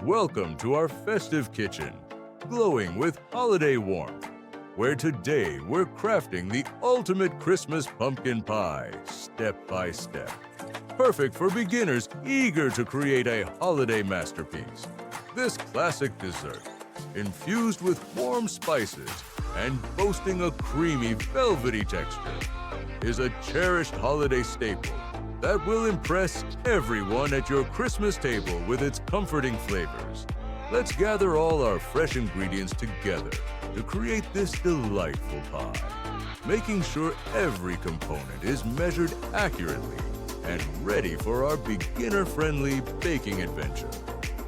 Welcome to our festive kitchen, glowing with holiday warmth, where today we're crafting the ultimate Christmas pumpkin pie, step by step. Perfect for beginners eager to create a holiday masterpiece. This classic dessert, infused with warm spices and boasting a creamy, velvety texture, is a cherished holiday staple that will impress everyone at your Christmas table with its comforting flavors. Let's gather all our fresh ingredients together to create this delightful pie, making sure every component is measured accurately and ready for our beginner-friendly baking adventure.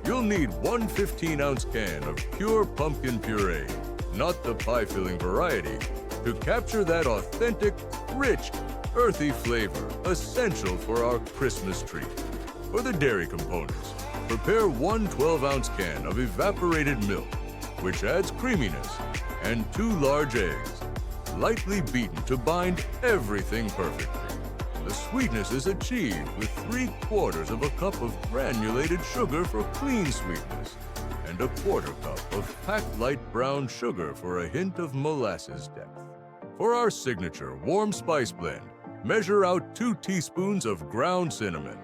You'll need one 15-ounce can of pure pumpkin puree, not the pie-filling variety, to capture that authentic, rich, earthy flavor essential for our Christmas treat. For the dairy components, prepare one 12-ounce can of evaporated milk, which adds creaminess, and 2 large eggs, lightly beaten to bind everything perfectly. The sweetness is achieved with 3/4 of a cup of granulated sugar for clean sweetness, and 1/4 cup of packed light brown sugar for a hint of molasses depth. For our signature warm spice blend, measure out 2 teaspoons of ground cinnamon,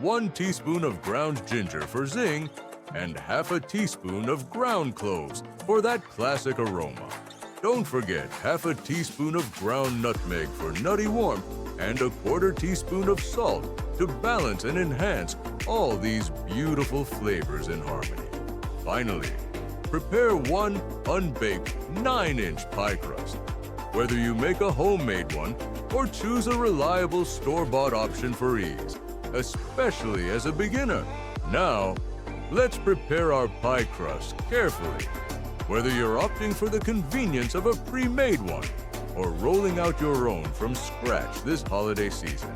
1 teaspoon of ground ginger for zing, and 1/2 teaspoon of ground cloves for that classic aroma. Don't forget 1/2 teaspoon of ground nutmeg for nutty warmth and 1/4 teaspoon of salt to balance and enhance all these beautiful flavors in harmony. Finally, prepare one unbaked 9-inch pie crust. Whether you make a homemade one or choose a reliable store-bought option for ease, especially as a beginner. Now, let's prepare our pie crust carefully. Whether you're opting for the convenience of a pre-made one or rolling out your own from scratch this holiday season,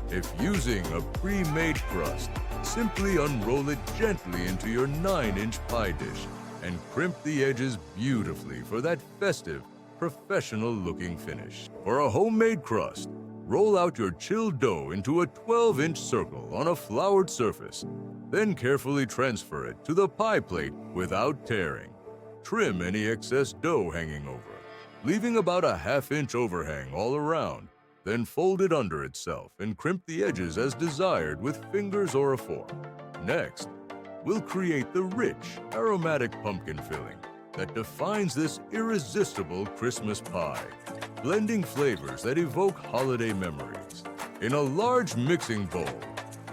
if using a pre-made crust, simply unroll it gently into your 9-inch pie dish and crimp the edges beautifully for that festive, professional-looking finish. For a homemade crust, roll out your chilled dough into a 12-inch circle on a floured surface. Then carefully transfer it to the pie plate without tearing. Trim any excess dough hanging over, leaving about a 1/2-inch overhang all around. Then fold it under itself and crimp the edges as desired with fingers or a fork. Next, we'll create the rich, aromatic pumpkin filling that defines this irresistible Christmas pie, blending flavors that evoke holiday memories. In a large mixing bowl,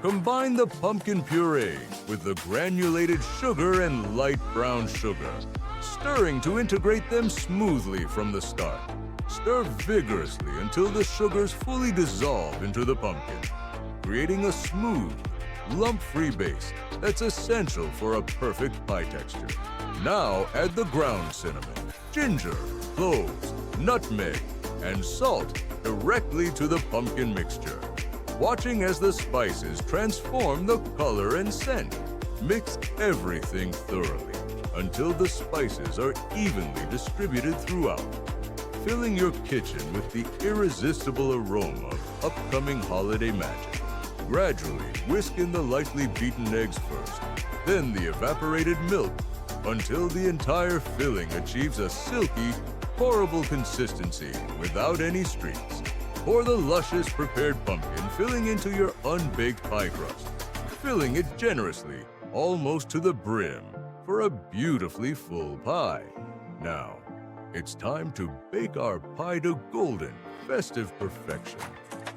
combine the pumpkin puree with the granulated sugar and light brown sugar, stirring to integrate them smoothly from the start. Stir vigorously until the sugars fully dissolve into the pumpkin, creating a smooth, lump-free base that's essential for a perfect pie texture. Now add the ground cinnamon, ginger, cloves, nutmeg, and salt directly to the pumpkin mixture. Watching as the spices transform the color and scent, mix everything thoroughly until the spices are evenly distributed throughout, filling your kitchen with the irresistible aroma of upcoming holiday magic. Gradually whisk in the lightly beaten eggs first, then the evaporated milk, until the entire filling achieves a silky, pourable consistency without any streaks. Pour the luscious prepared pumpkin filling into your unbaked pie crust, filling it generously, almost to the brim, for a beautifully full pie. Now, it's time to bake our pie to golden, festive perfection,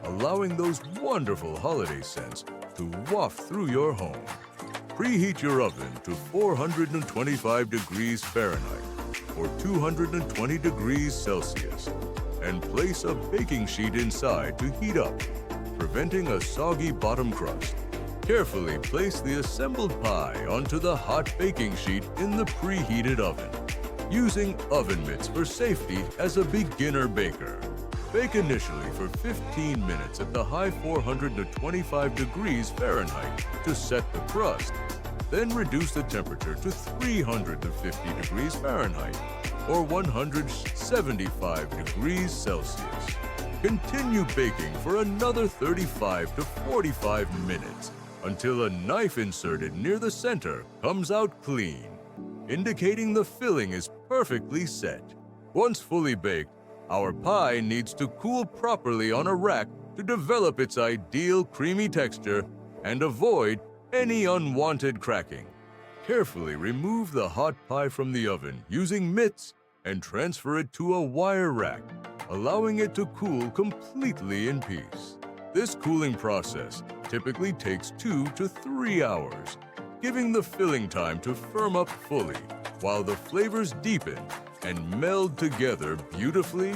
allowing those wonderful holiday scents to waft through your home. Preheat your oven to 425 degrees Fahrenheit or 220 degrees Celsius and place a baking sheet inside to heat up, preventing a soggy bottom crust. Carefully place the assembled pie onto the hot baking sheet in the preheated oven, using oven mitts for safety as a beginner baker. Bake initially for 15 minutes at the high 425 degrees Fahrenheit to set the crust. Then reduce the temperature to 350 degrees Fahrenheit or 175 degrees Celsius. Continue baking for another 35 to 45 minutes until a knife inserted near the center comes out clean, indicating the filling is perfectly set. Once fully baked, our pie needs to cool properly on a rack to develop its ideal creamy texture and avoid any unwanted cracking. Carefully remove the hot pie from the oven using mitts and transfer it to a wire rack, allowing it to cool completely in peace. This cooling process typically takes 2 to 3 hours, giving the filling time to firm up fully while the flavors deepen and meld together beautifully.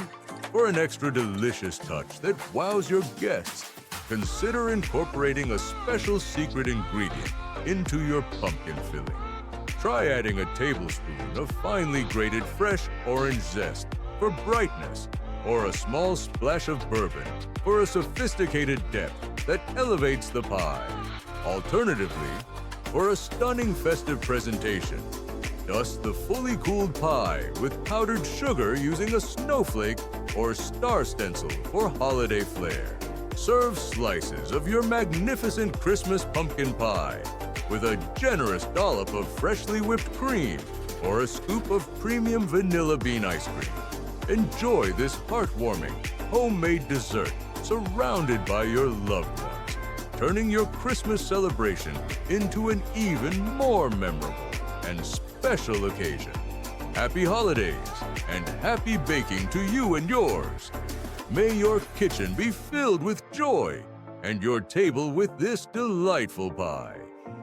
For an extra delicious touch that wows your guests, consider incorporating a special secret ingredient into your pumpkin filling. Try adding a tablespoon of finely grated fresh orange zest for brightness, or a small splash of bourbon for a sophisticated depth that elevates the pie. Alternatively, for a stunning festive presentation, dust the fully cooled pie with powdered sugar using a snowflake or star stencil for holiday flair. Serve slices of your magnificent Christmas pumpkin pie with a generous dollop of freshly whipped cream or a scoop of premium vanilla bean ice cream. Enjoy this heartwarming, homemade dessert surrounded by your loved ones, turning your Christmas celebration into an even more memorable and special occasion. Happy holidays and happy baking to you and yours. May your kitchen be filled with joy and your table with this delightful pie.